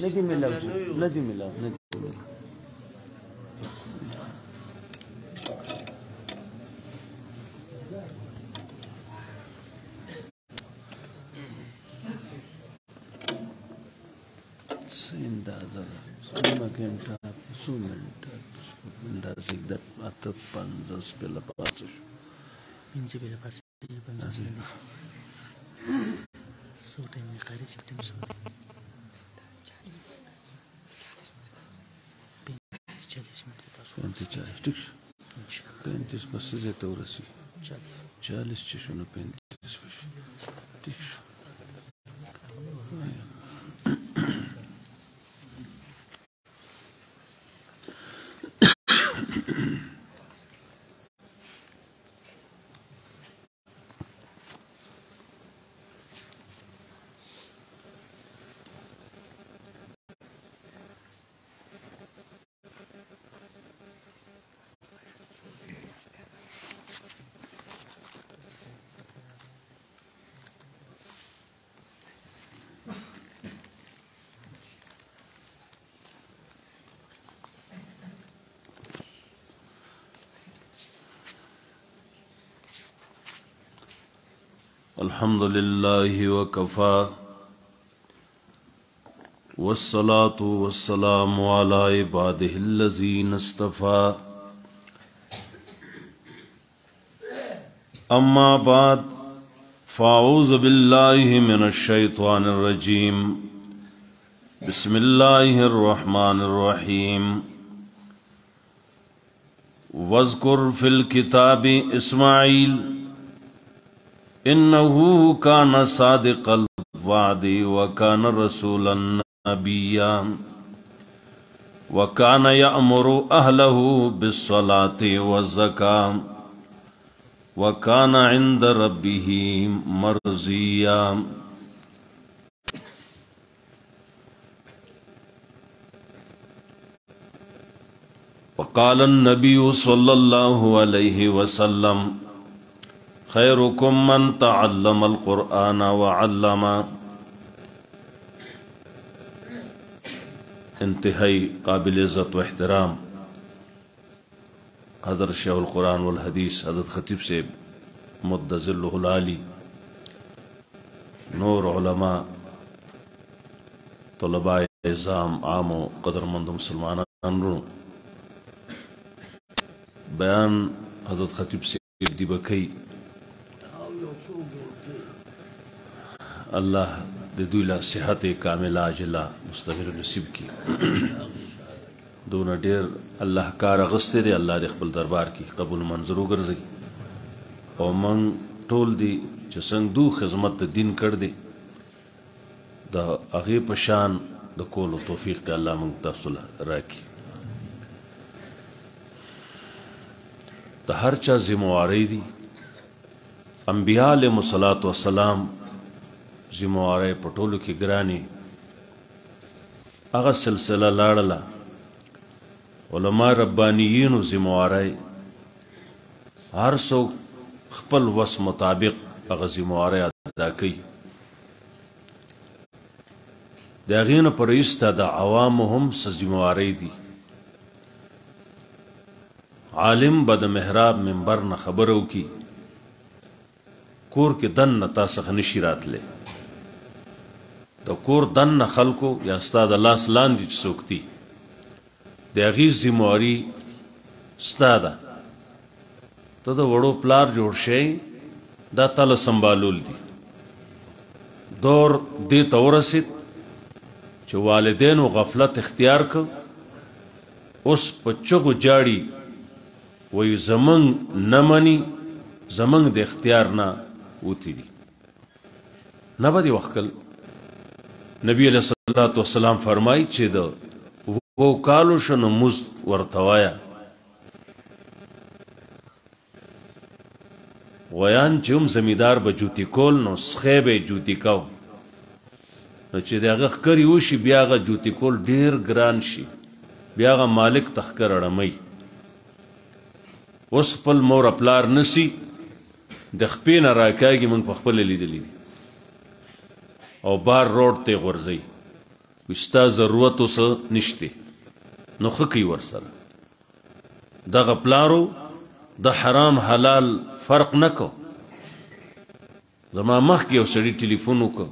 ندی ملاو ندی ملاو اندازه سلامه گھنٹه سو منټه اندازه د اته 50 په لپاسه شو پنځه په لپاسه 50 سو ټیم خارج ټیم سو 40 منټه تاسو 40 ټیک 35 بس زه ته ورسی 40 چې شنو 35 وشي ټیک شو الحمد لله وكفى والصلاة والسلام على عباده الذين اصطفى أما بعد فأعوذ بالله من الشيطان الرجيم بسم الله الرحمن الرحيم واذكر في الكتاب إسماعيل إنه كان صادق الوعد وكان رسولا نبيا وكان يأمر أهله بالصلاة والزكاة وكان عند ربه مرضيا وقال النبي صلى الله عليه وسلم خيركم من تعلم القرآن وعلم انتہائی قابل عزت و احترام حضرت شیخ القرآن والحدیث حضرت خطیب سے مدظلہ العالی نور علماء طلباء اعظام عام و قدرمند مسلمانان رو بیان حضرت خطیب سے دیبکی اللہ دے دولا صحت کامل عاجلہ مستمر نصیب کی دونا ډیر الله کار غسته دی الله دې خپل دربار کی قبول منظور وګرځي او من ټول دی چې څنګه دو خدمت دین کړ دی د هغه په شان د کولو توفیق ته الله موږ تاسو راکړي د هر چا ذمہواری دی انبیاء علیهم الصلاۃ والسلام ذمہواری په ټولو کې ګرانی هغه سلسله لاړله علماء ربانیین ذمہواری هر څوک خپل وس مطابق هغه ذمہواری ادا کوي د هغې نه په رئیسته د عوامو هم څه ذمہواری دي عالم به د محراب منبر نه خبره وکړي کور کې دننه تا څخه نشي راتلی د کور دننه خلکو یا ستا د لاس لاندې چې څوک دي د هغې ذمہواري ستا ده ته د وړو پلار جوړ شئ دا تاله سنبالول دي دور دې ته ورسید چې والدینو غفلت اختیار کړ اوس په چغو جاړي وایي زمونږ نه مني زمونږ د اختیار نه وتي دي نه به دې وښکل نبی علیه الصلاة والسلام فرمایي چې د وو کالو شو نو مزد ورته وایه غویان چې هم زمیندار به جوتي کول نو سخی به یې جوتي کو نو چې د هغه ښکرې وشي بیا هغه جوتي کول ډېر ګران شي بیا هغه مالک ته ښکر اړموي اوس خپل مور پلار نسی د خپې نه راکاږي موږ په خپله لیدلی دي او بار روډ ته غورځئ ستا ضرورت اوس نشته نو ښه کوي ورسره دغه پلارو د حرام حلال فرق نه کو زما مخکې یو سړي ټلیفون وکړ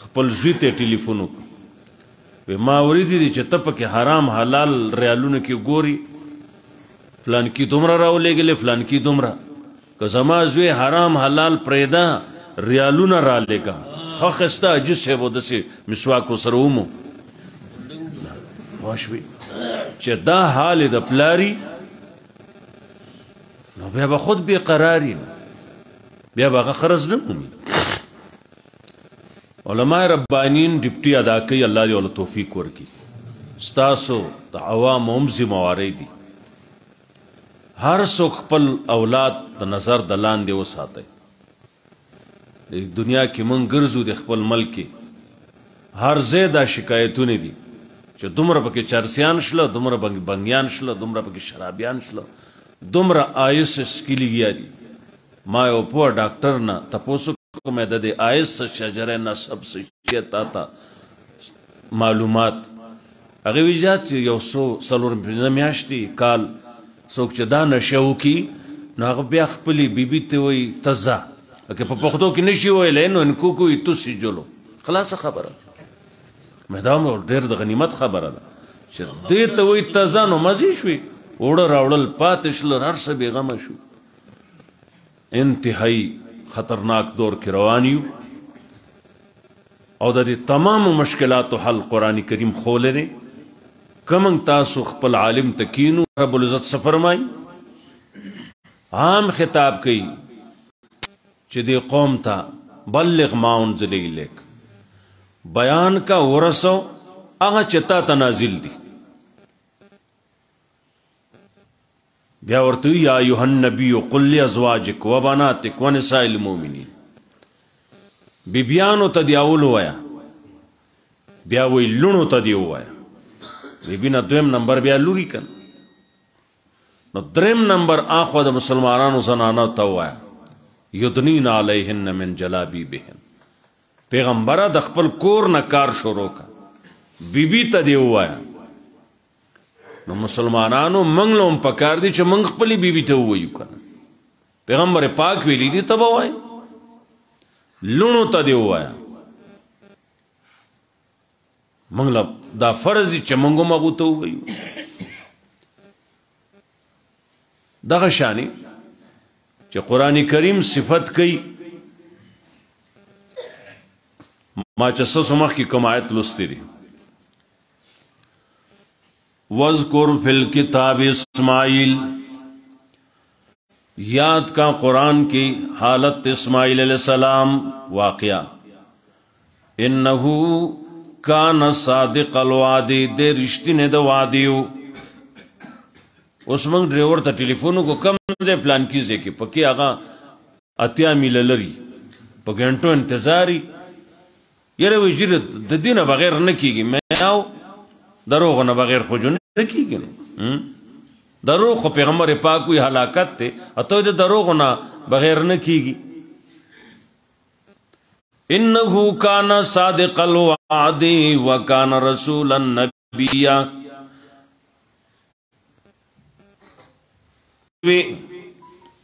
خپل زوی ته ټلیفون وکړ ما اوریدي دي چې ته پکې حرام حلال ریالونه کې ګوري فلان کې دومره راولېږلې فلان کې دومره که زما زوی حرام حلال پرېږده ریالونه رالېږه ښه ښایسته حاجي صاحب و داسې مسواک ورسره ومو پوه شوې چې دا حال د پلاري نو بیا به خود بې قراري بیا به هغه خرڅ نه مومي علما ربانین ډپټي ادا کوي الله دې ورله توفیق ورکړي ستاسو د عوامو هم ذموارۍ دي هر څوک خپل اولاد د نظر د لاندې وساتئ دنیا کې مونږ ګرځو د خپل ملک کې هر ځای دا شکایتونه دي چې دومره پکې چرسیان شله دومره بنګیان شله دومره پکې شرابیان شله دومره آیس سکیلګیا دي ما یو پوه ډاکټر نه تپوس کوم د دې آیس شجره نسب څه تا ته معلومات هغه ویجات یو څو څلور میاشتې کال څوک چې دا نشه وکړي نو هغه بیا خپلې بیبي ته وایي ته ځه که په پښتو کې نشي ویلی نو انکوکو وي تو سجلو خلاصه خبره دا ډېر د غنیمت خبره ده چې دې ته وایي ته ځه نو مزې شوې اوړه راوړل پاتې شله هر څه بېغمه شو انتهایی خطرناک دور کې روان یو او د دې تمامو مشکلاتو حل قرآن کریم خولی دی که موږ تاسو خپل عالم ته کینو رب العزت څه فرمایي عام خطاب کوي چې دې قوم ته بلغ ما انزل الیک بیان کا ورسو هغه چې تا ته نازل دي بیا ورته یا ایها النبی قل لازواجک وبناتک ونساء المؤمنین بیبیانو ته دی اول وایا بیا وی لونو ته دی وایا بیبی نه دویم نمبر بیا لوري کن نو دریم نمبر اخو د مسلمانانو زنانو ته وایا یدنین علیهن من جلابیبهن پیغمبره د خپل کور نه کار شروع کا بیبی ته دی وایا نو مسلمانانو منګ لوم پکار دي چې منګ خپل بیبي ته وایو کنه پیغمبر پاک ویلی دي ته وای لونو ته دی وایا منګ لا دا فرض چې منګ مغو ته وایو دغه شانی چې قرآن کریم صفت کوي ما چې څه مخکې کوم آیت لوستی دی وَاذْكُرْ فِي الْكِتَابِ اسماعیل یاد کا قرآن کی حالت اسماعیل علیہ السلام واقعہ انہو کان صادق الوعدی دے رشتینے دا وعدیو اس منگ ڈریور تا ٹیلیفونو کو کم دے پلان کیزے کی پکی آغا اتیا میل لری پا گھنٹو انتظاری یره ویجیر ددین بغیر نکیگی میں آو دروغ نه بغیر خو جون نکیږي دروغ خو پیغمبر پاک وی هلاکت ته اته د دروغ نه بغیر نکیږي انه کان صادق الوعد وکان رسولا نبیا وی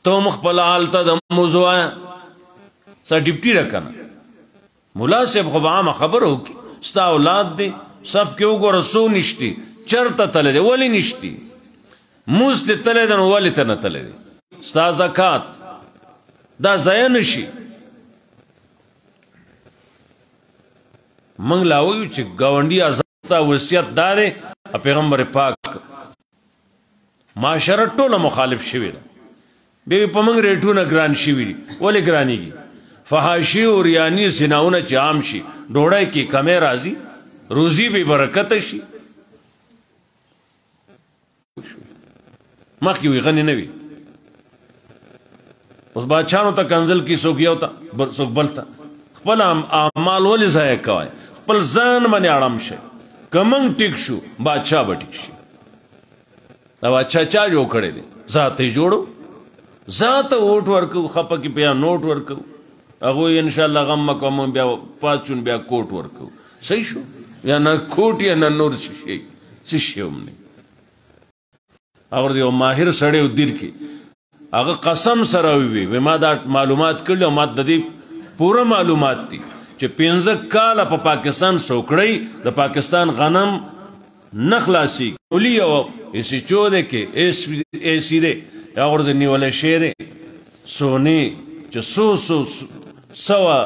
تو مخبل حالته د موضوع سا ډیپټی راکنه مولا صاحب خو عام خبرو ستا اولاد دی صف کې وګوره سو نشتی چرته تله دی ولی نشتی موز ته تله دی نو ولی ته نه تله دی ستا زکات دا ضایع نشي موږ لا وایو چې ګاونډي ازتا وصیت دا دی پیغمبر پاک معاشره ټوله مخالف شوي ده بیا په موږ ریټونه ګران شوي دي ولې ګرانېږي فحاشي او ریاني زناونه چې عام شي ډوډۍ کې کمې راځي روزی به برکت شي مخکې وي غني نه وي اوس بادشاهانو ته کنزل کې څوک یو ته څوک بل ته خپل اعمال ولې ضایع کوئ خپل ځان باندې اړم شئ که موږ ټیک شو بادشاه به ټیک شي دا بادشاه چا جوړ کړی دی ذات یې جوړو ذات ووټ ورکو خپه کې بیا نوټ ورکو هغوی انشاءالله غم مکوم بیا پاڅون بیا کوټ ورکو صحیح شو یا نه کوټ یا نه نور شي څه شي هم نه. هغه یو ماهر سړی و دیر کې هغه قسم سره وی ما دا معلومات کړل او ما د دې پوره معلومات دي چې 15 کاله په پاکستان سوکړی د پاکستان غنم نه خلاصي ولي او اسی چوده کې ایسی دې هغه د نیولې شی دې سونی چې سوا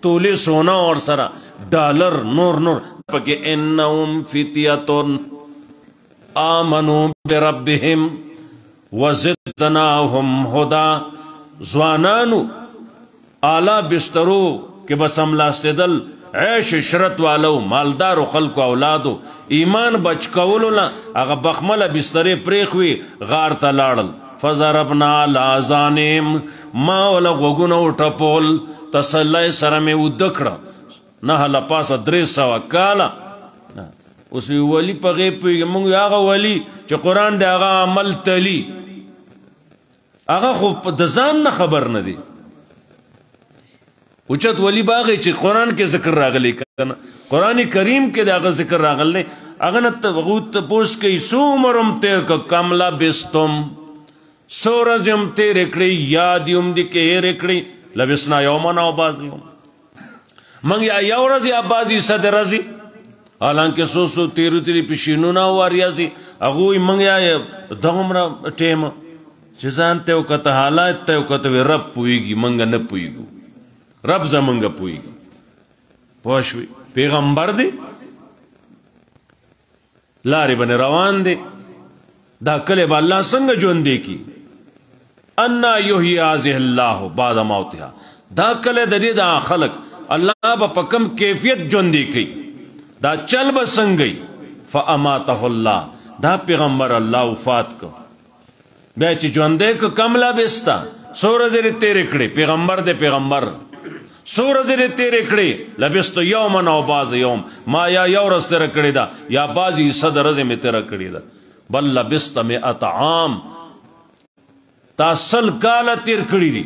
تولې سونا اور سره ډالر نور پکې انهم فتیاتون آمنوا بربهم وزدناهم هدى ځوانانو اعلی بسترو کې بس املاستدل عیش عشرت والو مالدارو خلکو اولادو ایمان بچ کولو لا هغه بخمله بسترې پریخوي غار ته لاړل فضربنا على آذانهم ما ولا غوګونه وټپول تسلی سره مې وده کړه نه له پاسه 300 کاله اوس ولی په غیب پوهېږي مونږ هغه ولی چې قرآن د هغه عمل تلی هغه خو د ځان نه خبر نه دی اوچت ولی باغی چې قرآن کې ذکر راغلی کنه قرآن کریم کې د هغه ذکر راغلی هغه نه تپوس کوي څو عمرم تیر که کم لبستم څو ورځې هم تېرې کړې یاد یې هم دي کې هېرې کړې لبسنا یوما او بعض یوم موږ یا یو ورځ یا بعض حصه د ورځې حالانکه څو تېرې پیشینونه واریاسي هغوی موږ یا دغومره ټیم چې ځان ته وکته حالات ته وکته وي رب پوهېږي موږ نه پوهېږو رب زمونږ پوهېږي پوه شوې پیغمبر دی لارې باندې روان دی دا کلی به الله څنګه ژوندی کي انا یحیی هذه الله بعد موتها دا کلی د دې دا خلق الله به په کم کیفیت ژوندی کوي دا چل به څنګه فاماته الله دا پیغمبر الله وفات کو بیا چې ژوندی که کم لا بستا څو ورځې تېرې کړې پیغمبر دی پیغمبر څو ورځې تېرې کړې لبستو یوما او بعض یوم ما یا یو ورځ تېره کړې ده یا بعضې حصه د ورځې مې تېره کړې ده بل لبست 100 عام تا 100 کاله تېر کړي دي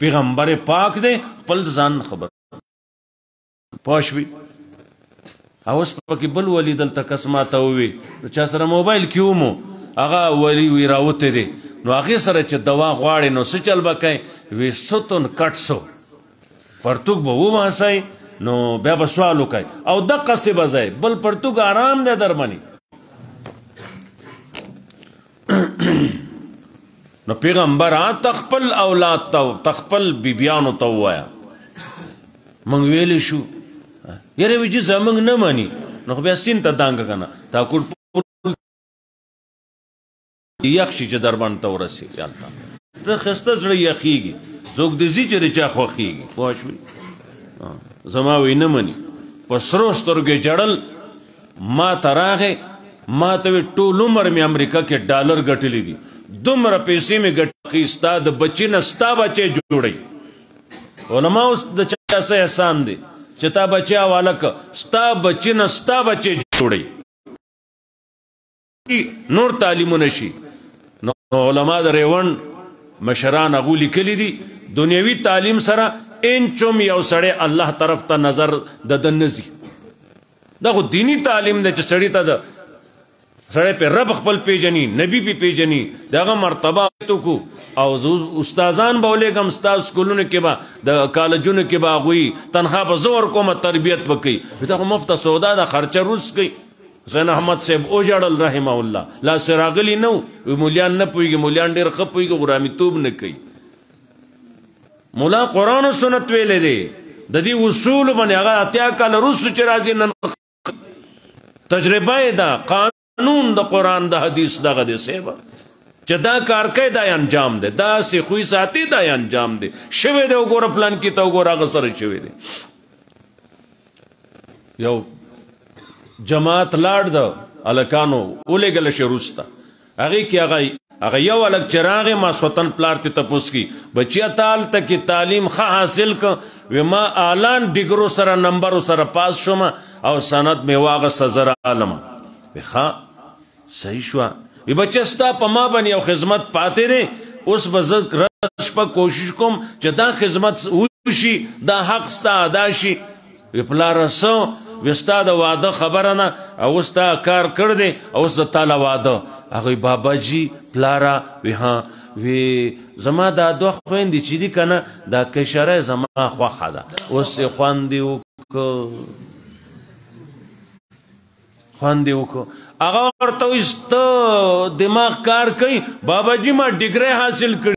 پیغمبر پاک دی خپل ځان خبر پوه شوې اوس پکې بل ولی دلته کس ماته ووي چا سره موبایل کې ومو هغه ولی وی راوته دی نو هغې سره چې دوا غواړې نو څه چل به کوې وی ستون کټ سو پرتوک به وباسئ نو بیا به سوال وکئ او دقسې به ځئ بل پرتوک آرام دی در باندې نو پیغمبر تخپل اولاد ته تخپل بیبیانو ته ووایه موږ ویلی شو یاره وی چې زموږ نه مني نو خو بیا سین ته دانګه که نه تا کور یخ شي چې در باندې ته ورسېږي هلته ښایسته زړه یخېږي څوک دې ځي چې د چا خوښېږي پوه شوې زما وی نه مني په سرو سترګو جړل ما ته راغی ما ته وی ټول عمر مې امریکا کې ډالر ګټلي دي دومره پیسې مې ګټلي ستا د بچي نه ستا بچی جوړوي علما اوس د چا څه احسان دی چې تا بچی حواله که ستا بچي نه ستا بچی جوړوي نور تعلیمونه شي نو علما د ریوند مشران هغو لیکلي دي دنیوي تعلیم سره انچوم یو سړی الله طرف ته نظر د ده نه ځي دا خو دینی تعلیم دی چې سړي ته د سړی پې رب خپل پیژني نبي پې پیژني د هغه مرتبه کو او استادان به ولېږم ستا سکولونو کې به د کالجونو کې به هغوی تنخوا به زه ورکومه تربیت به کوي دا خو مفته سودا ده خرچه روز کوي حسین احمد صاحب وژړل رحمه الله لاسې راغلی نه وي مولیان نه پوهېږي مولیان ډېر ښه پوهېږي غرامیتوب نه کوي مولا قرآن و سنت ویلی دی د دې اصولو باندې هغه 80 کاله وروسته چې راځي نن تجربه یې ده قانون د قرآن د حدیث دغه دی صاحبه چې دا کار کوي دا یې انجام دی داسې خوی ساتي دا یې انجام دی شوی دی وګوره پلان کې ته وګوره هغه سره شوی دی یو جماعت لاړ د هلکانو ولېږله شي وروسته هغې کې هغه یو هلک چې راغی ماسوتن پلار ته تپوس کی بچیه تا هلته کې تعلیم ښه حاصل که وی ما اعلان ډګرو سره نمبرو سره پاس شوم او سند مې واغسته زه رالمه وی ښه صحیح شوه وی بچه ستا په ما باندې یو خدمت پاتې دی اوس به زه شپه کوشش کوم چې دا خدمت وشي دا حق ستا ادا شي وی پلاره څه وستا د واده خبره نه او ستا کار کړ دی او اوس د تاله واده هغوی بابا جي پلاره وی ها وی زما دا دوه خویندې چې دي که نه دا کشره زما خوښه ده اوس یې خوند یې وکړو هغه ورته وایي سته دماغ کار کوي بابا جي ما ډګری حاصل کړي